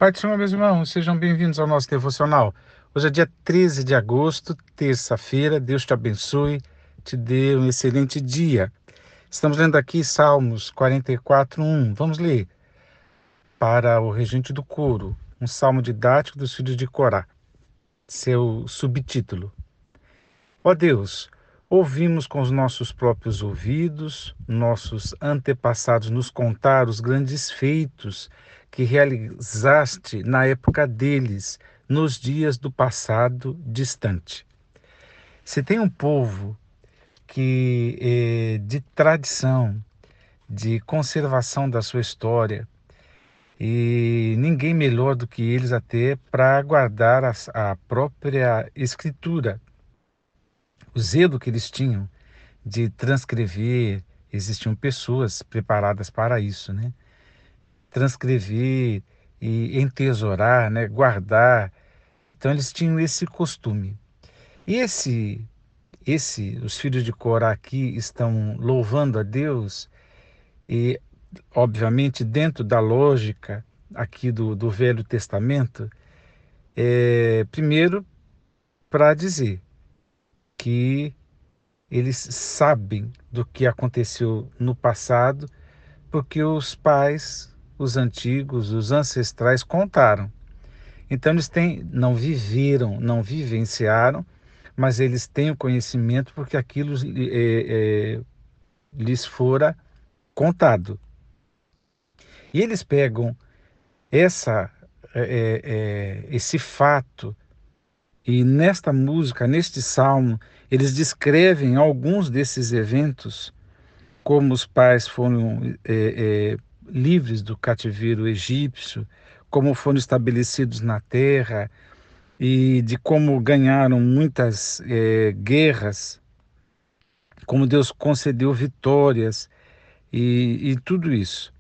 Pai do Senhor, meus irmãos, sejam bem-vindos ao nosso devocional. Hoje é dia 13 de agosto, terça-feira. Deus te abençoe, te dê um excelente dia. Estamos lendo aqui Salmos 44:1. Vamos ler para o regente do coro, um salmo didático dos filhos de Corá. Seu subtítulo: Ó Deus, ouvimos com os nossos próprios ouvidos, nossos antepassados nos contaram os grandes feitos que realizaste na época deles, nos dias do passado distante. Se tem um povo que de tradição, de conservação da sua história, e ninguém melhor do que eles até para guardar a própria escritura, o zelo que eles tinham de transcrever, existiam pessoas preparadas para isso, né? Transcrever e entesourar, né? Guardar. Então eles tinham esse costume. E os filhos de Corá aqui estão louvando a Deus e, obviamente, dentro da lógica aqui do Velho Testamento, primeiro para dizer que eles sabem do que aconteceu no passado, porque os pais, os antigos, os ancestrais contaram. Então eles não viveram, não vivenciaram, mas eles têm o conhecimento porque aquilo lhes fora contado. E eles pegam essa, esse fato e nesta música, neste salmo, eles descrevem alguns desses eventos, como os pais foram livres do cativeiro egípcio, como foram estabelecidos na terra e de como ganharam muitas guerras, como Deus concedeu vitórias e tudo isso.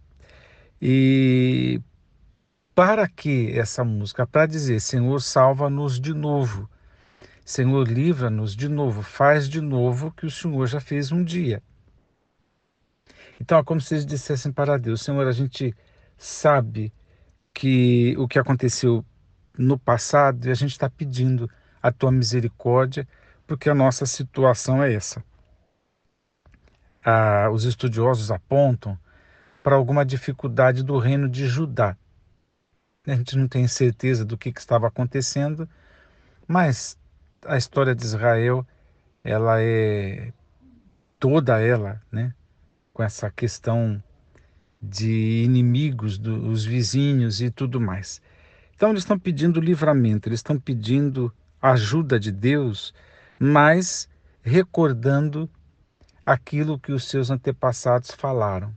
E para que essa música? Para dizer, Senhor, salva-nos de novo. Senhor, livra-nos de novo, faz de novo o que o Senhor já fez um dia. Então é como se eles dissessem para Deus, Senhor, a gente sabe que o que aconteceu no passado e a gente está pedindo a tua misericórdia, porque a nossa situação é essa. Os estudiosos apontam para alguma dificuldade do reino de Judá. A gente não tem certeza do que estava acontecendo, mas a história de Israel, ela é toda ela, né, com essa questão de inimigos, dos vizinhos e tudo mais. Então eles estão pedindo livramento, eles estão pedindo ajuda de Deus, mas recordando aquilo que os seus antepassados falaram.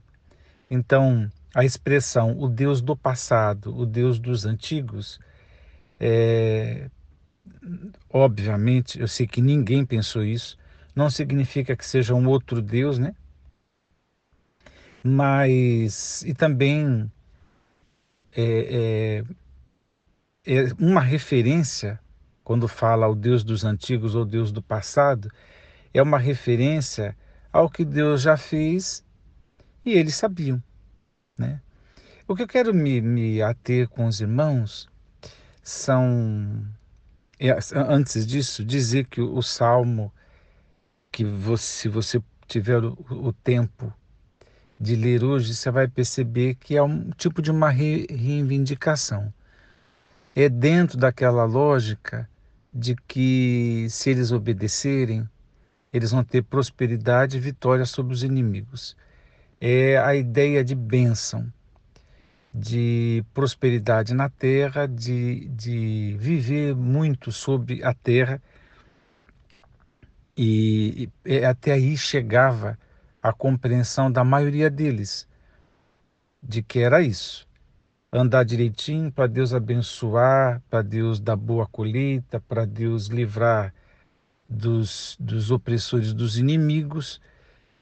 Então, a expressão o Deus do passado, o Deus dos antigos, obviamente, eu sei que ninguém pensou isso, não significa que seja um outro Deus, né? Mas, e também é, é uma referência, quando fala o Deus dos antigos ou Deus do passado, é uma referência ao que Deus já fez e eles sabiam, né? O que eu quero me ater com os irmãos são, antes disso, dizer que o Salmo, que se você tiver o tempo de ler hoje, você vai perceber que é um tipo de uma reivindicação. É dentro daquela lógica de que se eles obedecerem, eles vão ter prosperidade e vitória sobre os inimigos. É a ideia de bênção, de prosperidade na terra, de viver muito sobre a terra, e até aí chegava a compreensão da maioria deles, de que era isso. Andar direitinho para Deus abençoar, para Deus dar boa colheita, para Deus livrar dos opressores, dos inimigos,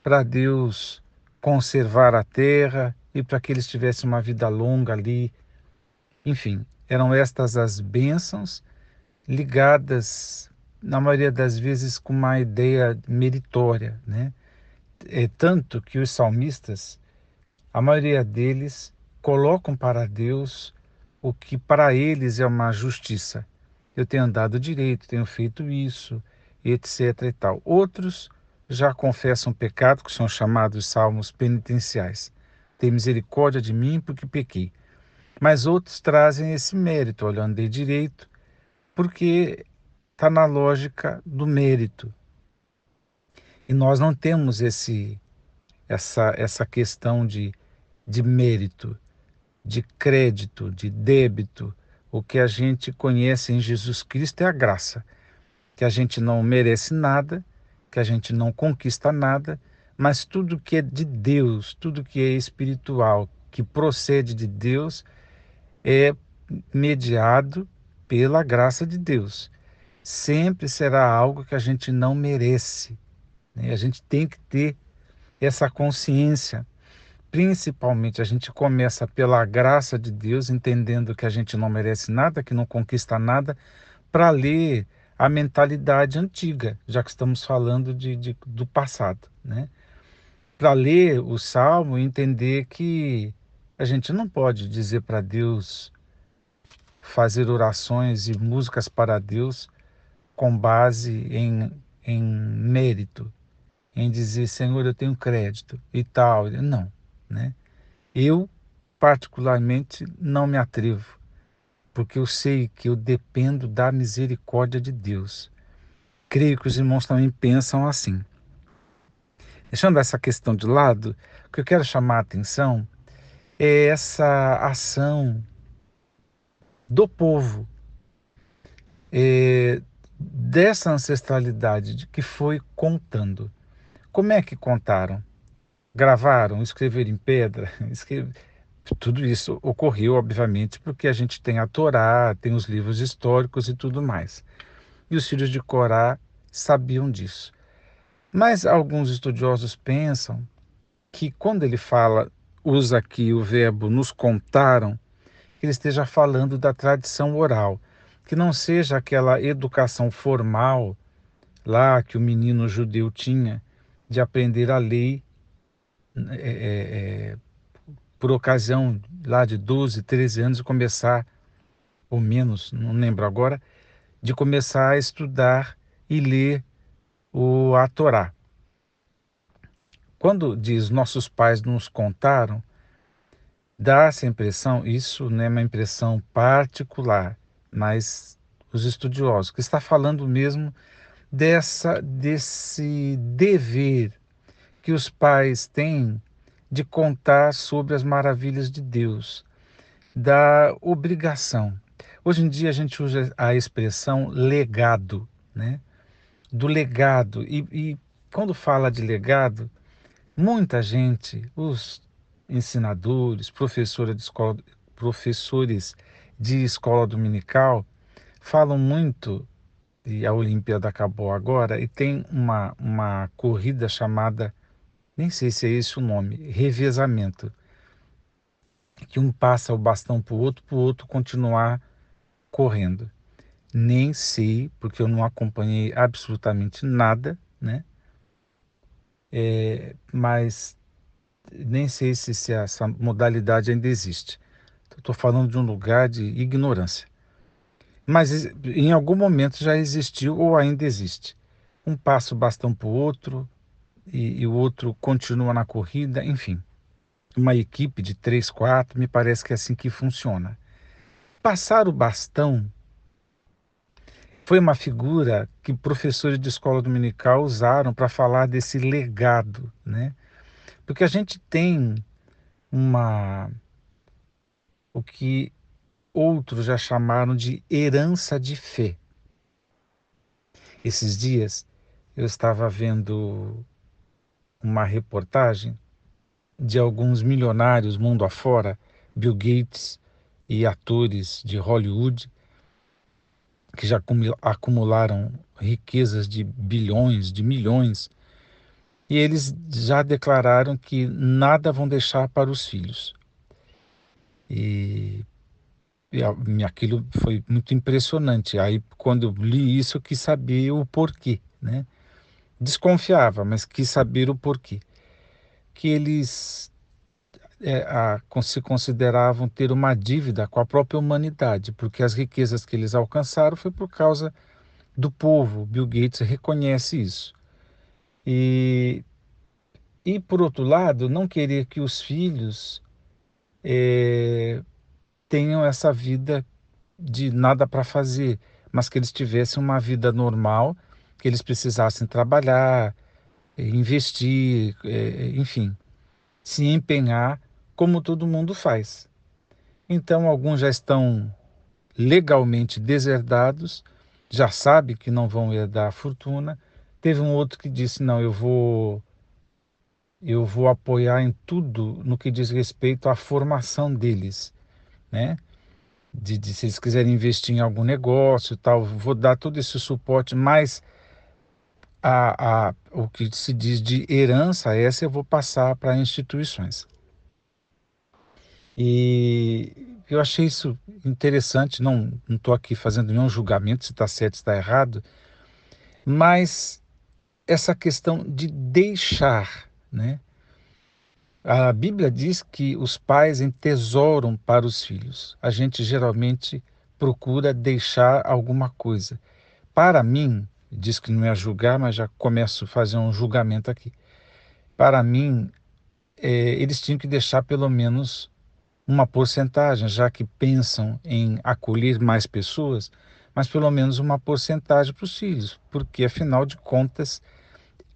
para Deus conservar a terra e para que eles tivessem uma vida longa ali. Enfim, eram estas as bênçãos ligadas, na maioria das vezes, com uma ideia meritória, né? É tanto que os salmistas, a maioria deles, colocam para Deus o que para eles é uma justiça. Eu tenho andado direito, tenho feito isso, etc e tal. Outros já confessam pecado, que são chamados salmos penitenciais. Tem misericórdia de mim porque pequei. Mas outros trazem esse mérito, olha, eu andei direito, porque está na lógica do mérito. E nós não temos essa questão de mérito, de crédito, de débito. O que a gente conhece em Jesus Cristo é a graça, que a gente não merece nada, que a gente não conquista nada, mas tudo que é de Deus, tudo que é espiritual, que procede de Deus, é mediado pela graça de Deus. Sempre será algo que a gente não merece, né? A gente tem que ter essa consciência. Principalmente, a gente começa pela graça de Deus, entendendo que a gente não merece nada, que não conquista nada, para ler a mentalidade antiga, já que estamos falando do passado, né? Para ler o Salmo e entender que a gente não pode dizer para Deus, fazer orações e músicas para Deus com base em mérito, em dizer, Senhor, eu tenho crédito e tal. Não, né? Eu, particularmente, não me atrevo, porque eu sei que eu dependo da misericórdia de Deus. Creio que os irmãos também pensam assim. Deixando essa questão de lado, o que eu quero chamar a atenção é essa ação do povo, dessa ancestralidade de que foi contando. Como é que contaram? Gravaram, escreveram em pedra, tudo isso ocorreu, obviamente, porque a gente tem a Torá, tem os livros históricos e tudo mais. E os filhos de Corá sabiam disso. Mas alguns estudiosos pensam que quando ele fala, usa aqui o verbo nos contaram, que ele esteja falando da tradição oral, que não seja aquela educação formal lá que o menino judeu tinha de aprender a lei por ocasião lá de 12, 13 anos e começar, ou menos, não lembro agora, de começar a estudar e ler a Torá. Quando diz nossos pais nos contaram, dá essa impressão, isso não é uma impressão particular, mas os estudiosos, que está falando mesmo desse dever que os pais têm de contar sobre as maravilhas de Deus, da obrigação. Hoje em dia a gente usa a expressão legado, né? Do legado. E quando fala de legado, muita gente, os ensinadores, professores de escola dominical, falam muito, e a Olimpíada acabou agora, e tem uma corrida chamada, nem sei se é esse o nome, revezamento, que um passa o bastão para o outro continuar correndo. Nem sei, porque eu não acompanhei absolutamente nada, né? Mas nem sei se essa modalidade ainda existe. Estou falando de um lugar de ignorância. Mas em algum momento já existiu ou ainda existe. Um passa o bastão para o outro e o outro continua na corrida, enfim. Uma equipe de 3, 4, me parece que é assim que funciona. Passar o bastão foi uma figura que professores de escola dominical usaram para falar desse legado, né? Porque a gente tem uma, o que outros já chamaram de herança de fé. Esses dias eu estava vendo uma reportagem de alguns milionários mundo afora, Bill Gates e atores de Hollywood, que já acumularam riquezas de bilhões, de milhões, e eles já declararam que nada vão deixar para os filhos. E, aquilo foi muito impressionante. Aí, quando eu li isso, eu quis saber o porquê, né? Desconfiava, mas quis saber o porquê. Que eles se consideravam ter uma dívida com a própria humanidade, porque as riquezas que eles alcançaram foi por causa do povo. Bill Gates reconhece isso. E, e por outro lado, não querer que os filhos tenham essa vida de nada para fazer, mas que eles tivessem uma vida normal, que eles precisassem trabalhar, investir, enfim, se empenhar como todo mundo faz. Então, alguns já estão legalmente deserdados, já sabem que não vão herdar a fortuna. Teve um outro que disse: não, eu vou apoiar em tudo no que diz respeito à formação deles, né? Se eles quiserem investir em algum negócio e tal, vou dar todo esse suporte, mas o que se diz de herança, essa eu vou passar para instituições. E eu achei isso interessante, não estou aqui fazendo nenhum julgamento se está certo, se está errado, mas essa questão de deixar, né? A Bíblia diz que os pais entesouram para os filhos. A gente geralmente procura deixar alguma coisa. Para mim, diz que não é julgar, mas já começo a fazer um julgamento aqui. Para mim, eles tinham que deixar pelo menos uma porcentagem, já que pensam em acolher mais pessoas, mas pelo menos uma porcentagem para os filhos, porque afinal de contas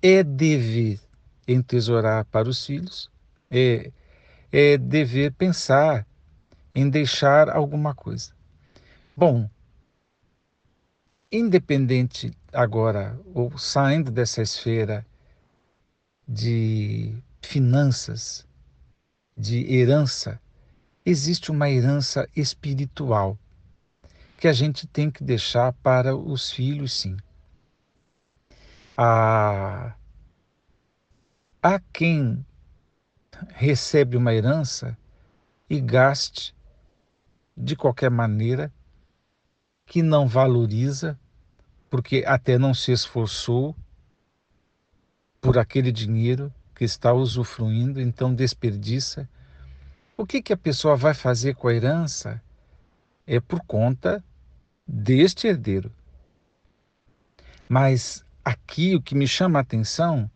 é dever entesourar para os filhos, é, é dever pensar em deixar alguma coisa. Bom, independente agora, ou saindo dessa esfera de finanças, de herança, existe uma herança espiritual que a gente tem que deixar para os filhos, sim. Há, há quem recebe uma herança e gaste de qualquer maneira, que não valoriza, porque até não se esforçou por aquele dinheiro que está usufruindo, então desperdiça. O que a pessoa vai fazer com a herança é por conta deste herdeiro. Mas aqui o que me chama a atenção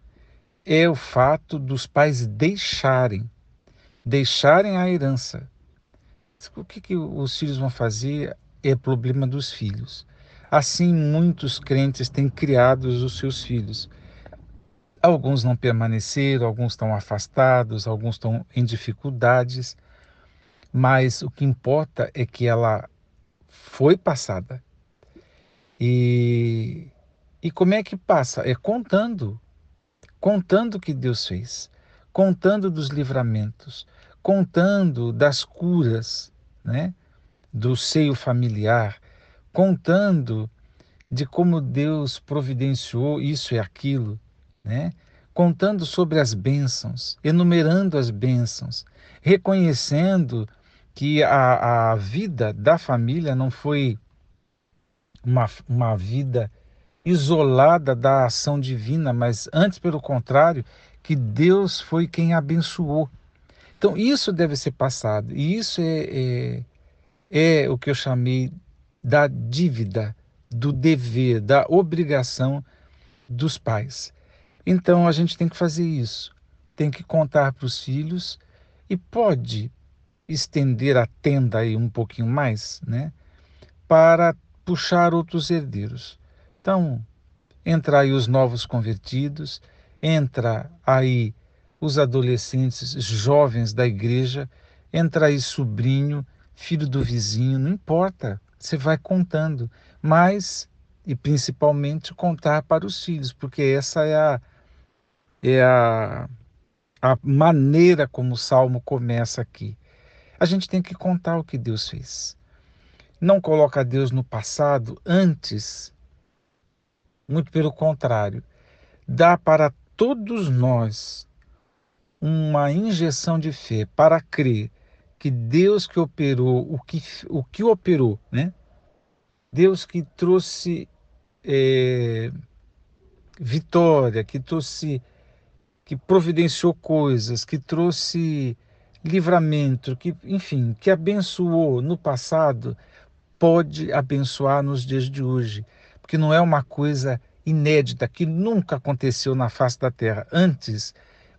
é o fato dos pais deixarem a herança. O que os filhos vão fazer é problema dos filhos. Assim, muitos crentes têm criado os seus filhos. Alguns não permaneceram, alguns estão afastados, alguns estão em dificuldades, mas o que importa é que ela foi passada. E, e como é que passa? É contando o que Deus fez, contando dos livramentos, contando das curas, né, do seio familiar, contando de como Deus providenciou isso e aquilo, né? Contando sobre as bênçãos, enumerando as bênçãos, reconhecendo que a vida da família não foi uma vida isolada da ação divina, mas antes, pelo contrário, que Deus foi quem abençoou. Então, isso deve ser passado, e isso é o que eu chamei da dívida, do dever, da obrigação dos pais. Então, a gente tem que fazer isso, tem que contar para os filhos e pode estender a tenda aí um pouquinho mais, né, para puxar outros herdeiros. Então, entra aí os novos convertidos, entra aí os adolescentes, jovens da igreja, entra aí sobrinho, filho do vizinho, não importa, você vai contando, mas e principalmente contar para os filhos, porque essa é a maneira como o salmo começa aqui. A gente tem que contar o que Deus fez. Não coloca Deus no passado antes, muito pelo contrário, dá para todos nós uma injeção de fé para crer que Deus que operou o que operou, né? Deus que trouxe vitória, que providenciou coisas, que trouxe livramento, que, enfim, que abençoou no passado, pode abençoar nos dias de hoje, porque não é uma coisa inédita, que nunca aconteceu na face da terra. Antes,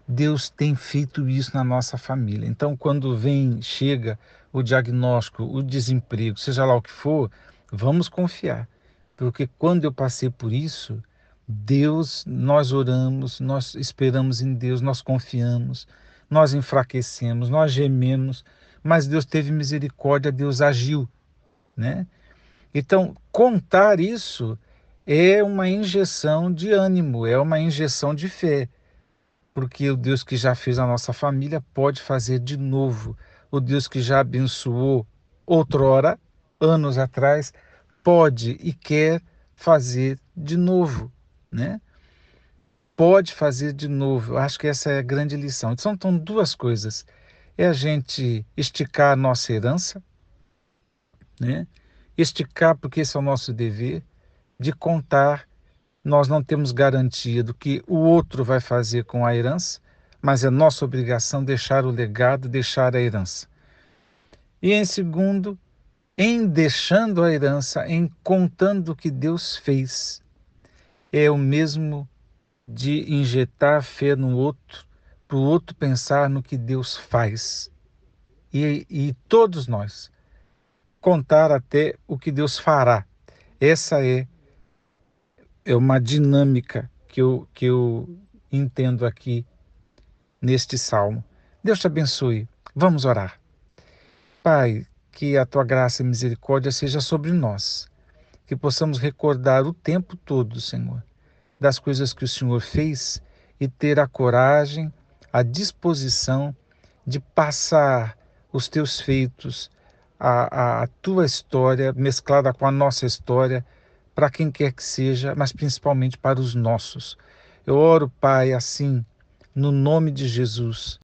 Deus tem feito isso na nossa família. Então, quando chega o diagnóstico, o desemprego, seja lá o que for, vamos confiar. Porque quando eu passei por isso, Deus, nós oramos, nós esperamos em Deus, nós confiamos, nós enfraquecemos, nós gememos, mas Deus teve misericórdia, Deus agiu, né? Então, contar isso é uma injeção de ânimo, é uma injeção de fé, porque o Deus que já fez a nossa família pode fazer de novo. O Deus que já abençoou outrora, anos atrás, pode e quer fazer de novo, né? Pode fazer de novo. Eu acho que essa é a grande lição. Então, duas coisas. É a gente esticar a nossa herança, né? Esticar, porque esse é o nosso dever, de contar. Nós não temos garantia do que o outro vai fazer com a herança, mas é nossa obrigação deixar o legado, deixar a herança. E em segundo, em deixando a herança, em contando o que Deus fez, é o mesmo de injetar fé no outro, para o outro pensar no que Deus faz. E todos nós contar até o que Deus fará. Essa é uma dinâmica que eu entendo aqui neste salmo. Deus te abençoe. Vamos orar. Pai, que a tua graça e misericórdia seja sobre nós, que possamos recordar o tempo todo, Senhor, das coisas que o Senhor fez e ter a coragem, a disposição de passar os teus feitos, a tua história mesclada com a nossa história, para quem quer que seja, mas principalmente para os nossos. Eu oro, Pai, assim, no nome de Jesus,